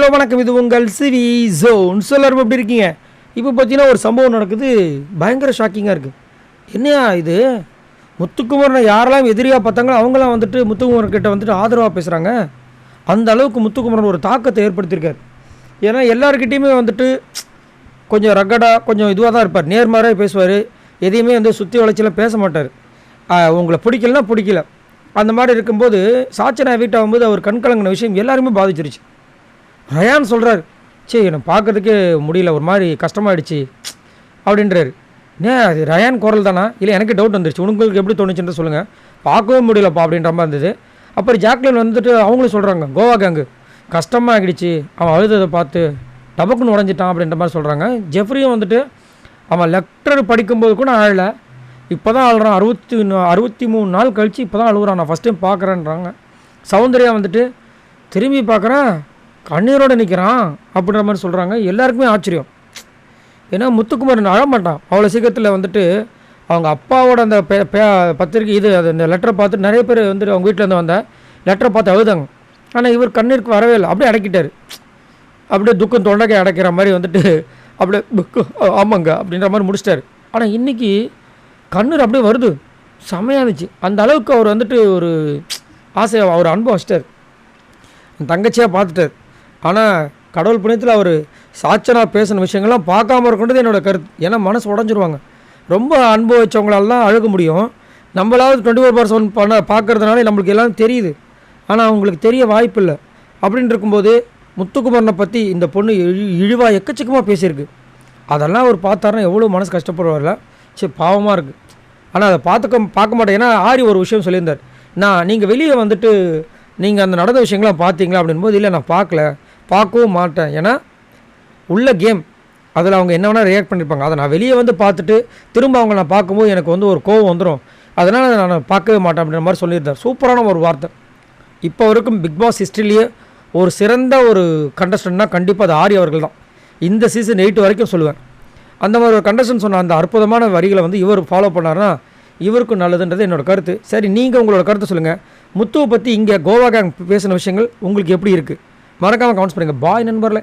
Hello வணக்கம், இது உங்கள் சிவி ஜோன். எல்லாரும் எப்படி இருக்கீங்க? இப்போ பார்த்தீங்கன்னா ஒரு சம்பவம் நடக்குது, பயங்கர ஷாக்கிங்காக இருக்குது. என்னையா இது, முத்துக்குமரனை யாரெல்லாம் எதிரியாக பார்த்தாங்களோ அவங்களாம் வந்துட்டு முத்துக்குமரன் கிட்ட வந்துட்டு ஆதரவாக பேசுகிறாங்க. அந்த அளவுக்கு முத்துக்குமரன் ஒரு தாக்கத்தை ஏற்படுத்தியிருக்கார். ஏன்னா எல்லாருக்கிட்டேயுமே வந்துட்டு கொஞ்சம் ரகடாக கொஞ்சம் இதுவாக தான் இருப்பார், நேர்மாராக பேசுவார், எதையுமே வந்து சுற்றி வளைச்சலாம் பேச மாட்டார். உங்களை பிடிக்கலன்னா பிடிக்கல அந்த மாதிரி இருக்கும்போது சாச்சனா வீட்டை ஆகும்போது அவர் கண்கலங்கின விஷயம் எல்லாருமே பாதிச்சிருச்சு. ரயான் சொல்கிறார், சரி என்னை பார்க்கறதுக்கே முடியல, ஒரு மாதிரி கஷ்டமாயிடுச்சு அப்படின்றாரு. அது ரயான் குரல் தானா இல்லை எனக்கு டவுட் வந்துருச்சு, உங்களுக்கு எப்படி தோணுச்சுன்னு சொல்லுங்கள். பார்க்கவே முடியலப்பா அப்படின்ற மாதிரி இருந்தது. அப்புறம் ஜாக்லின் வந்துட்டு அவங்களும் சொல்கிறாங்க, கோவா கேங்கு கஷ்டமாக ஆகிடுச்சு, அவன் அழுததை பார்த்து டபக்குன்னு உடஞ்சிட்டான் அப்படின்ற மாதிரி சொல்கிறாங்க. ஜெஃப்ரியும் வந்துட்டு அவன் லெக்டர் படிக்கும்போது கூட அழலை, இப்போ தான் அழுறான், 63 நாள் கழித்து இப்போ தான் அழுகுறான், நான் ஃபஸ்ட் டைம் பார்க்குறேன்றாங்க. சௌந்தர்யா வந்துட்டு திரும்பி பார்க்குறேன் கண்ணீரோடு நிற்கிறான் அப்படின்ற மாதிரி சொல்கிறாங்க. எல்லாருக்குமே ஆச்சரியம். ஏன்னா முத்துக்குமரன் அழமாட்டான் அவ்வளோ சீக்கிரத்தில். வந்துட்டு அவங்க அப்பாவோட அந்த பத்திரிக்கை இது அந்த லெட்டரை பார்த்து நிறைய பேர் வந்துட்டு அவங்க வீட்டிலேருந்து வந்த லெட்டரை பார்த்து அழுதாங்க. ஆனால் இவர் கண்ணீருக்கு வரவே இல்லை, அப்படியே அடக்கிட்டார். அப்படியே துக்கம் தொண்டைக்கை அடைக்கிற மாதிரி வந்துட்டு அப்படியே ஆமாங்க அப்படின்ற மாதிரி முடிச்சிட்டார். ஆனால் இன்றைக்கி கண்ணீர் அப்படியே வருது, செம்மையாக இருந்துச்சு. அந்த அளவுக்கு அவர் வந்துட்டு ஒரு ஆசையை அவர் அன்பை வச்சிட்டார், தங்கச்சியாக பார்த்துட்டார். ஆனால் கடவுள் புண்ணியத்தில் அவர் சாச்சனா பேசின விஷயங்கள்லாம் பார்க்காம இருக்கின்றது என்னோடய கருத்து. ஏன்னா மனசு உடஞ்சிருவாங்க. ரொம்ப அனுபவிச்சவங்களால தான் அழுக முடியும். நம்மளாவது 24/7 பார்க்கறதுனால நம்மளுக்கு எல்லாம் தெரியுது, ஆனால் அவங்களுக்கு தெரிய வாய்ப்பு இல்லை. அப்படின்னு இருக்கும்போது முத்துக்குமரனை பற்றி இந்த பொண்ணு இழிவாக எக்கச்சக்கமாக பேசியிருக்கு. அதெல்லாம் அவர் பார்த்தாருன்னா எவ்வளோ மனசு கஷ்டப்படுவார்ல. சரி பாவமாக இருக்குது. ஆனால் அதை பார்க்க மாட்டேன். ஏன்னா ஆரி ஒரு விஷயம் சொல்லியிருந்தார், நீங்கள் வெளியே வந்துட்டு நீங்கள் அந்த நடந்த விஷயங்கள்லாம் பார்த்தீங்களா அப்படின்போது, இல்லை நான் பார்க்கவும் மாட்டேன், ஏன்னா உள்ள கேம் அதில் அவங்க என்ன வேணால் ரியாக்ட் பண்ணியிருப்பாங்க. அதை நான் வெளியே வந்து பார்த்துட்டு திரும்ப அவங்க நான் பார்க்கும்போது எனக்கு வந்து ஒரு கோவம் வந்துடும், அதனால் நான் பார்க்கவே மாட்டேன் அப்படின்ற மாதிரி சொல்லியிருந்தார். சூப்பரான ஒரு வார்த்தை. இப்போ வரைக்கும் பிக் பாஸ் ஹிஸ்ட்ரிலேயே ஒரு சிறந்த ஒரு கண்டஸ்டன்ட்னா கண்டிப்பாக அது ஆரி அவர்கள் தான். இந்த சீசன் 8 வரைக்கும் சொல்லுவேன். அந்த மாதிரி ஒரு கண்டஸ்டன்ட் சொன்ன அந்த அற்புதமான வரிகளை வந்து இவர் ஃபாலோ பண்ணார்னா இவருக்கும் நல்லதுன்றது என்னோடய கருத்து. சரி, நீங்கள் உங்களோட கருத்தை சொல்லுங்கள். முத்துவை பற்றி இங்கே கோவா கேங் பேசின விஷயங்கள் உங்களுக்கு எப்படி இருக்குது? மறக்காமல் கமெண்ட்ஸ் பண்ணுங்கள். பாய் நண்பர்களே.